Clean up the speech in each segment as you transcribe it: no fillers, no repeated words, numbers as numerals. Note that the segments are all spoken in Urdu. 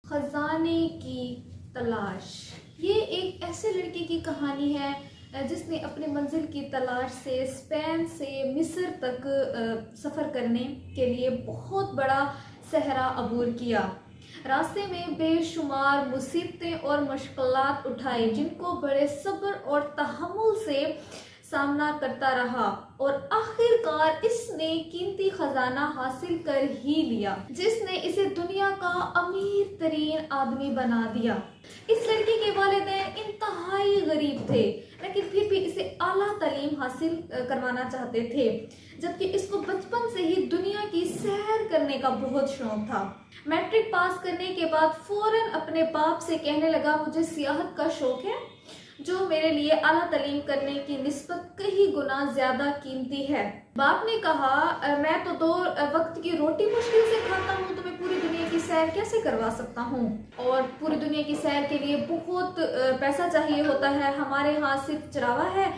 خزانے کی تلاش۔ یہ ایک ایسے لڑکے کی کہانی ہے جس نے اپنے منزل کی تلاش سے اسپین سے مصر تک سفر کرنے کے لیے بہت بڑا صحرا عبور کیا۔ راستے میں بے شمار مصیبتیں اور مشکلات اٹھائی جن کو بڑے صبر اور تحمل سے سامنا کرتا رہا، اور آخر کار اس نے قیمتی خزانہ حاصل کر ہی لیا جس نے اسے دنیا کا امیر ترین آدمی بنا دیا۔ اس لڑکے کے والدین انتہائی غریب تھے، لیکن پھر بھی اسے اعلیٰ تعلیم حاصل کروانا چاہتے تھے، جبکہ اس کو بچپن سے ہی دنیا کی سیر کرنے کا بہت شوق تھا۔ میٹرک پاس کرنے کے بعد فوراً اپنے باپ سے کہنے لگا، مجھے سیاحت کا شوق ہے جو میرے لیے اعلیٰ تعلیم کرنے کی نسبت کئی گنا زیادہ قیمتی ہے۔ باپ نے کہا، میں تو 2 وقت کی روٹی مشکل سے کھاتا ہوں، تو میں پوری دنیا کی سیر کیسے کروا سکتا ہوں؟ اور پوری دنیا کی سیر کے لیے بہت پیسہ چاہیے ہوتا ہے، ہمارے ہاں صرف چراغا ہے،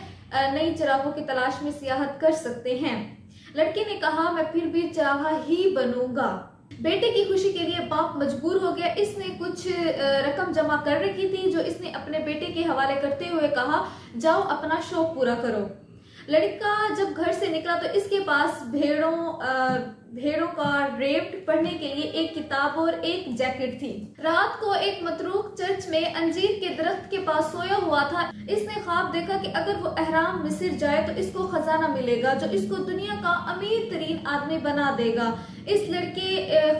نئی چراغوں کی تلاش میں سیاحت کر سکتے ہیں۔ لڑکے نے کہا، میں پھر بھی چراغا ہی بنوں گا۔ بیٹے کی خوشی کے لیے باپ مجبور ہو گیا۔ اس نے کچھ رقم جمع کر رکھی تھی جو اس نے اپنے بیٹے کے حوالے کرتے ہوئے کہا، جاؤ اپنا شوق پورا کرو۔ لڑکا جب گھر سے نکلا تو اس کے پاس بھیڑوں کا ریپٹ پڑھنے کے لیے ایک کتاب اور ایک جیکٹ تھی۔ رات کو ایک متروک چرچ میں انجیر کے درخت کے پاس سویا ہوا تھا۔ اس نے خواب دیکھا کہ اگر وہ اہرام مصر جائے تو اس کو خزانہ ملے گا جو اس کو دنیا کا امیر ترین آدمی بنا دے گا۔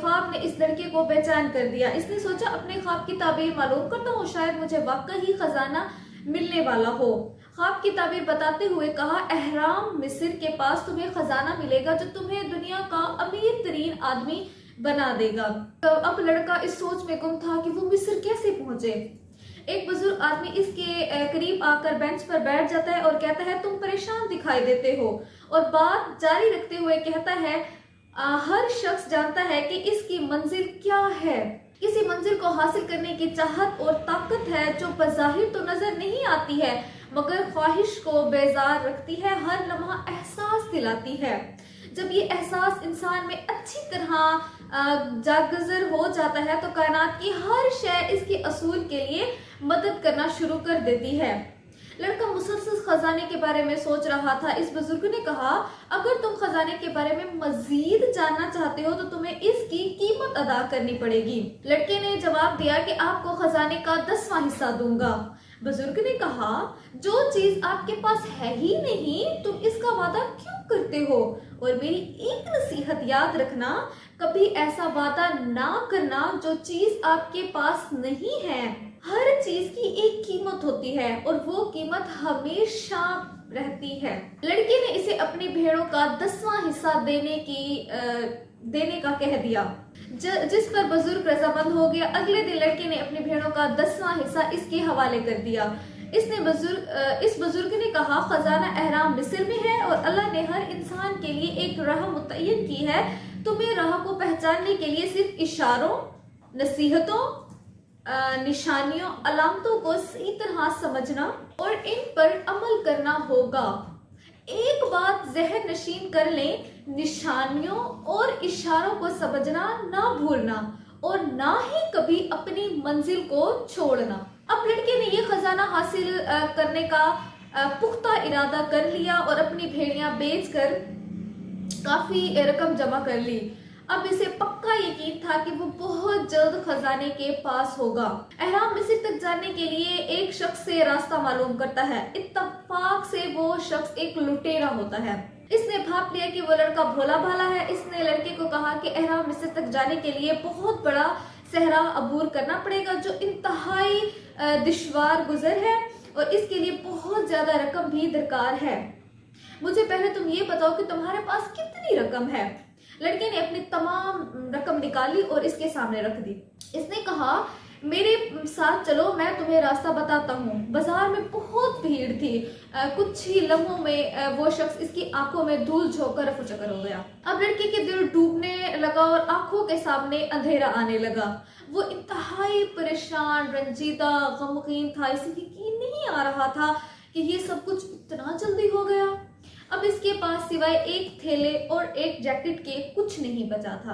خواب نے اس لڑکے کو بے چین کر دیا۔ اس نے سوچا، اپنے خواب کی تعبیر معلوم کرتا ہوں، شاید مجھے واقعی خزانہ ملنے والا ہو۔ خواب کی تعبیر بتاتے ہوئے کہا، اہرام مصر کے پاس تمہیں خزانہ ملے گا جو تمہیں دنیا کا امیر ترین آدمی بنا دے گا۔ اب لڑکا اس سوچ میں گم تھا کہ وہ مصر کیسے پہنچے۔ ایک بزرگ آدمی اس کے قریب آ کر بینچ پر بیٹھ جاتا ہے اور کہتا ہے، تم پریشان دکھائی دیتے ہو، اور بات جاری رکھتے ہوئے کہتا ہے، ہر شخص جانتا ہے کہ اس کی منزل کیا ہے۔ کسی منزل کو حاصل کرنے کی چاہت اور طاقت ہے جو بظاہر تو نظر نہیں آتی ہے مگر خواہش کو بیزار رکھتی ہے، ہر لمحہ احساس دلاتی ہے۔ جب یہ احساس انسان میں اچھی طرح جاگزر ہو جاتا ہے تو کائنات کی ہر شے اس کے اصول کے لیے مدد کرنا شروع کر دیتی ہے۔ لڑکا مسلسل خزانے کے بارے میں سوچ رہا تھا۔ اس بزرگ نے کہا، اگر تم خزانے کے بارے میں مزید جاننا چاہتے ہو تو تمہیں اس کی قیمت ادا کرنی پڑے گی۔ لڑکے نے جواب دیا کہ آپ کو خزانے کا 10واں حصہ دوں گا۔ بزرگ نے کہا، جو چیز آپ کے پاس ہے ہی نہیں تم اس کا وعدہ کیوں کرتے ہو؟ اور میری ایک نصیحت یاد رکھنا، کبھی ایسا وعدہ نہ کرنا جو چیز آپ کے پاس نہیں ہے۔ ہر چیز کی ایک قیمت ہوتی ہے اور وہ قیمت ہمیشہ رہتی ہے۔ لڑکے نے اسے اپنی بھیڑوں کا 10واں حصہ دینے کا کہہ دیا، جس پر بزرگ رضامند ہو گیا۔ اگلے دن لڑکے نے اپنی بھیڑوں کا 10واں حصہ اس کے حوالے کر دیا۔ اس بزرگ نے کہا، خزانہ اہرام مصر میں ہے اور اللہ نے ہر انسان کے لیے ایک راہ متعین کی ہے۔ تمہیں راہ کو پہچاننے کے لیے صرف اشاروں، نصیحتوں، نشانیوں، علامتوں کو صحیح طرح سمجھنا اور ان پر عمل کرنا ہوگا۔ ایک بات ذہن نشین کر لیں، نشانیوں اور اشاروں کو سمجھنا نہ بھولنا اور نہ ہی کبھی اپنی منزل کو چھوڑنا۔ اب لڑکے نے یہ خزانہ حاصل کرنے کا پختہ ارادہ کر لیا اور اپنی بھیڑیاں بیچ کر کافی رقم جمع کر لی۔ اب اسے پکا یقین تھا کہ وہ بہت جلد خزانے کے پاس ہوگا۔ اہرام مصر تک جانے کے لیے ایک شخص سے راستہ معلوم کرتا ہے۔ اتفاق سے وہ شخص ایک لٹیرا ہوتا ہے۔ اس نے بھاپ لیا کہ وہ لڑکا بھولا بھالا ہے۔ اس نے لڑکے کو کہا کہ اہرام مصر تک جانے کے لیے بہت بڑا صحرا عبور کرنا پڑے گا جو انتہائی دشوار گزر ہے اور اس کے لیے بہت زیادہ رقم بھی درکار ہے۔ مجھے پہلے تم یہ بتاؤ کہ تمہارے پاس کتنی رقم ہے؟ لڑکے نے اپنی تمام رقم نکالی اور اس کے سامنے رکھ دی۔ اس نے کہا، میرے ساتھ چلو، میں تمہیں راستہ بتاتا ہوں۔ بازار میں بہت بھیڑ تھی۔ کچھ ہی لمحوں میں وہ شخص اس کی آنکھوں میں دھول جھونک کر رفو چکر ہو گیا۔ اب لڑکے کے دل ڈوبنے لگا اور آنکھوں کے سامنے اندھیرا آنے لگا۔ وہ انتہائی پریشان، رنجیدہ، غمگین تھا۔ اسے یقین نہیں آ رہا تھا کہ یہ سب کچھ اتنا جلدی ہو گیا۔ اب اس کے پاس سوائے ایک تھیلے اور ایک جیکٹ کے کچھ نہیں بچا تھا۔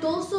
200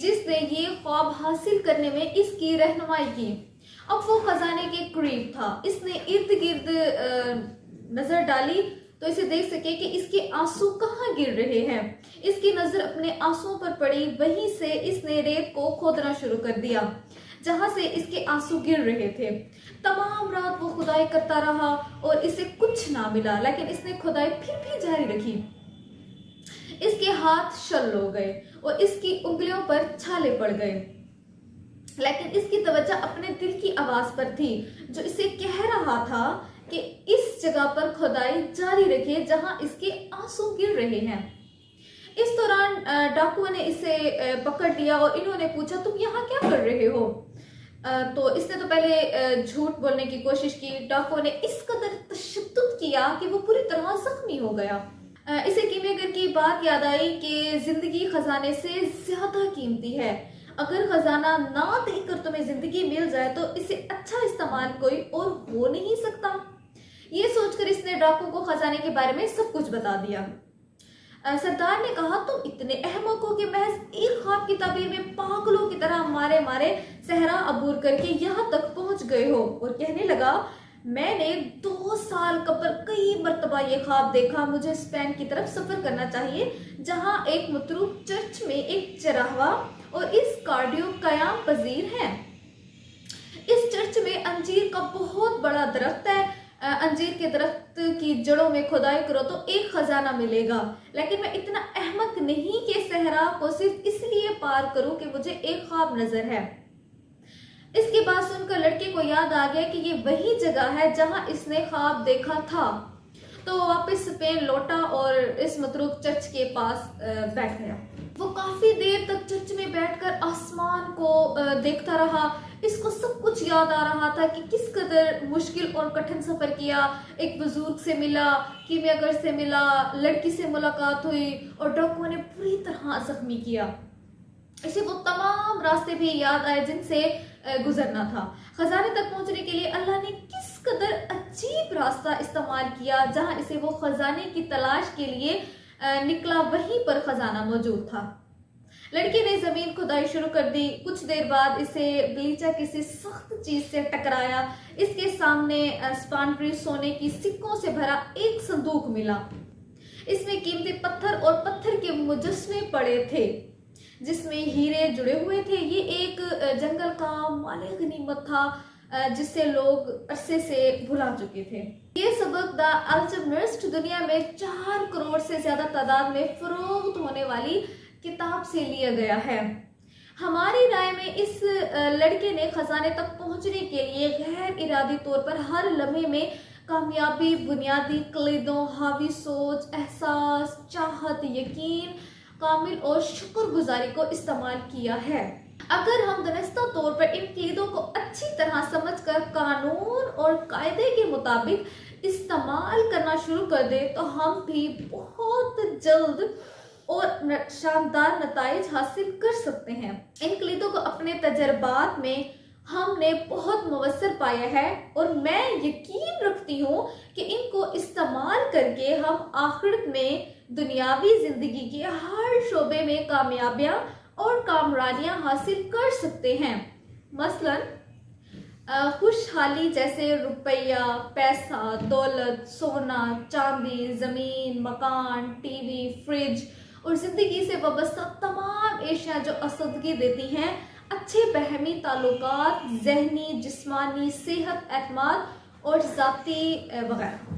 جس نے یہ خواب حاصل کرنے میں اس کی رہنمائی کی۔ اب وہ خزانے کے قریب تھا، اس نے ارد گرد نظر ڈالی تو اسے دیکھ سکے کہ اس کے آنسو کہاں گر رہے ہیں۔ اس کی نظر اپنے آنسوؤں پر پڑی، وہیں سے اس نے ریت کو کھودنا شروع کر دیا جہاں سے اس کے آنسو گر رہے تھے۔ تمام رات وہ کھدائی کرتا رہا اور اسے کچھ نہ ملا، لیکن اس نے کھدائی پھر بھی جاری رکھی۔ اس کے ہاتھ شل ہو گئے اور اس کی انگلیوں پر چھالے پڑ گئے، لیکن اس کی توجہ اپنے دل کی آواز پر تھی جو اسے کہہ رہا تھا کہ اس جگہ پر کھدائی جاری رکھے جہاں اس کے آنسو گر رہے ہیں۔ اس دوران ڈاکوؤں نے اسے پکڑ لیا اور انہوں نے پوچھا تم یہاں کیا کر رہے ہو؟ تو اس نے تو پہلے جھوٹ بولنے کی کوشش کی۔ ڈاکوؤں نے اس قدر تشدد کیا کہ وہ پوری طرح زخمی ہو گیا۔ اسے کیمیاگر کی بات یاد آئی کہ زندگی خزانے سے زیادہ قیمتی ہے، اگر خزانہ نہ دیکھ کر تمہیں زندگی مل جائے تو اسے اچھا استعمال کوئی اور ہو نہیں سکتا۔ یہ سوچ کر اس نے ڈاکو کو خزانے کے بارے میں سب کچھ بتا دیا۔ سردار نے کہا تم اتنے احمق ہو کہ محض ایک خواب کی تعبیر میں پاگلوں کی طرح مارے مارے صحرا عبور کر کے یہاں تک پہنچ گئے ہو۔ اور کہنے لگا میں نے 2 سال قبل کئی مرتبہ یہ خواب دیکھا، مجھے اسپین کی طرف سفر کرنا چاہیے جہاں ایک متروک چرچ میں ایک چراغا اور اس کارڈیو قیام پذیر ہے۔ اس چرچ میں انجیر کا بہت بڑا درخت ہے، انجیر کے درخت کی جڑوں میں کھدائی کرو تو ایک خزانہ ملے گا، لیکن میں اتنا احمق نہیں کہ صحرا کو صرف اس لیے پار کروں کہ مجھے ایک خواب نظر ہے۔ اس کی بات سن کر لڑکے کو یاد آ گیا کہ یہ وہی جگہ ہے جہاں اس نے خواب دیکھا تھا، تو وہ واپس اسپین لوٹا اور اس متروک چرچ کے پاس بیٹھ گیا۔ وہ کافی دیر تک چرچ میں بیٹھ کر آسمان کو دیکھتا رہا۔ اس کو سب کچھ یاد آ رہا تھا کہ کس قدر مشکل اور کٹھن سفر کیا، ایک بزرگ سے ملا، کیمیاگر سے ملا، لڑکی سے ملاقات ہوئی اور ڈاکوؤں نے پوری طرح زخمی کیا۔ اسے وہ تمام راستے بھی یاد آئے جن سے گزرنا تھا۔ خزانے تک پہنچنے کے لیے اللہ نے کس قدر عجیب راستہ استعمال کیا، جہاں اسے وہ خزانے کی تلاش کے لیے نکلا وہیں پر خزانہ موجود تھا۔ لڑکی نے زمین کھدائی شروع کر دی۔ کچھ دیر بعد اسے بلیچا کسی سخت چیز سے ٹکرایا۔ اس کے سامنے اسپانٹری سونے کی سکوں سے بھرا ایک صندوق ملا۔ اس میں قیمتی پتھر اور پتھر کے مجسمے پڑے تھے جس میں ہیرے جڑے ہوئے تھے۔ یہ ایک جنگل کا مال غنیمت تھا جس سے لوگ عرصے سے بھلا چکے تھے۔ یہ سبق دا الچیمسٹ دنیا میں 4 کروڑ سے زیادہ تعداد میں فروخت ہونے والی کتاب سے لیا گیا ہے۔ ہماری رائے میں اس لڑکے نے خزانے تک پہنچنے کے لیے غیر ارادی طور پر ہر لمحے میں کامیابی، بنیادی کلیدوں، حاوی سوچ، احساس، چاہت، یقین، کامل اور شکر گزاری کو استعمال کیا ہے۔ اگر ہم دانستہ طور پر ان کلیدوں کو اچھی طرح سمجھ کر قانون اور قاعدے کے مطابق استعمال کرنا شروع کر دیں تو ہم بھی بہت جلد اور شاندار نتائج حاصل کر سکتے ہیں۔ ان کلیدوں کو اپنے تجربات میں ہم نے بہت مؤثر پایا ہے اور میں یقین رکھتی ہوں کہ ان کو استعمال کر کے ہم آخرت میں دنیاوی زندگی کے ہر شعبے میں کامیابیاں اور کامرانیاں حاصل کر سکتے ہیں۔ مثلاً خوشحالی جیسے روپیہ، پیسہ، دولت، سونا، چاندی، زمین، مکان، ٹی وی، فریج اور زندگی سے وابستہ تمام اشیاء جو آسودگی دیتی ہیں، اچھے باہمی تعلقات، ذہنی، جسمانی صحت، اعتماد اور ذاتی وغیرہ۔